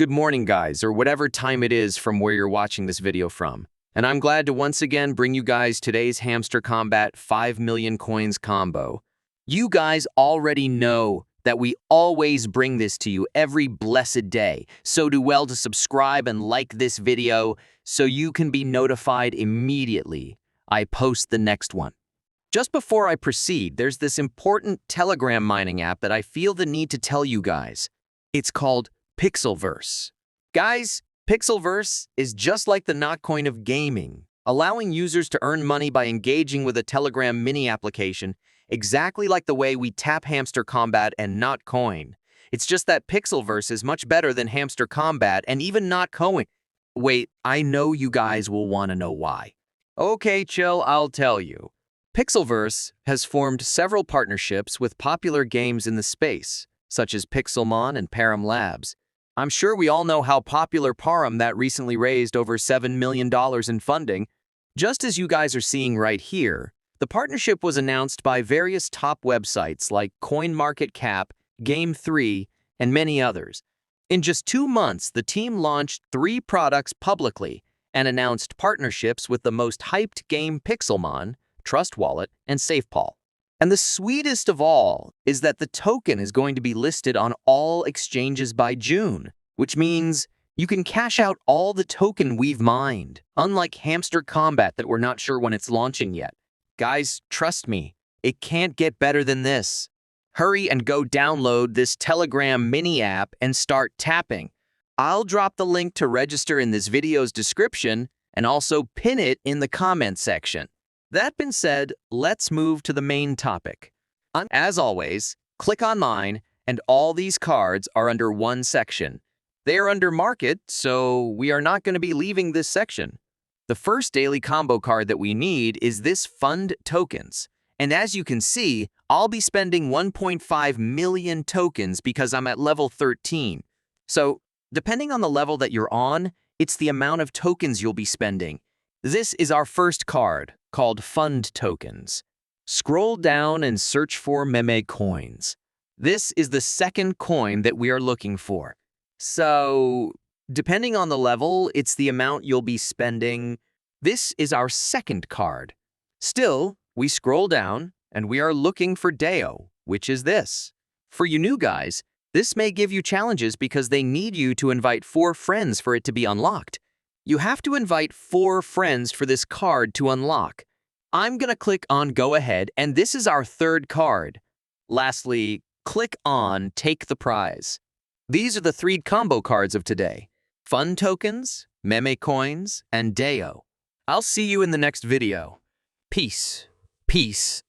good morning, guys, or whatever time it is from where you're watching this video from. And I'm glad to once again bring you guys today's Hamster Kombat 5 million coins combo. You guys already know that we always bring this to you every blessed day, so do well to subscribe and like this video so you can be notified immediately I post the next one. Just before I proceed, there's this important Telegram mining app that I feel the need to tell you guys. It's called Pixelverse. Guys, Pixelverse is just like the Notcoin of gaming, allowing users to earn money by engaging with a Telegram mini application, exactly like the way we tap Hamster Kombat and Notcoin. It's just that Pixelverse is much better than Hamster Kombat and even Notcoin. Wait, I know you guys will want to know why. Okay, chill, I'll tell you. Pixelverse has formed several partnerships with popular games in the space, such as Pixelmon and Param Labs. I'm sure we all know how popular Param that recently raised over $7 million in funding. Just as you guys are seeing right here, the partnership was announced by various top websites like CoinMarketCap, Game3, and many others. In just 2 months, the team launched 3 products publicly and announced partnerships with the most hyped game Pixelmon, Trust Wallet, and SafePal. And the sweetest of all is that the token is going to be listed on all exchanges by June, which means you can cash out all the token we've mined, unlike Hamster Kombat that we're not sure when it's launching yet. Guys, trust me, it can't get better than this. Hurry and go download this Telegram mini app and start tapping. I'll drop the link to register in this video's description and also pin it in the comment section. That being said, let's move to the main topic. As always, click on mine, and all these cards are under one section. They are under market, so we are not going to be leaving this section. The first daily combo card that we need is this Fund Tokens. And as you can see, I'll be spending 1.5 million tokens because I'm at level 13. So, depending on the level that you're on, it's the amount of tokens you'll be spending. This is our first card, called Fund Tokens. Scroll down and search for meme coins. This is the second coin that we are looking for. So, depending on the level, it's the amount you'll be spending. This is our second card. Still, we scroll down, and we are looking for Deo, which is this. For you new guys, this may give you challenges because they need you to invite 4 friends for it to be unlocked. You have to invite 4 friends for this card to unlock. I'm going to click on Go Ahead, and this is our third card. Lastly, click on Take the Prize. These are the 3 combo cards of today: Fund Tokens, Meme Coins, and Deo. I'll see you in the next video. Peace. Peace.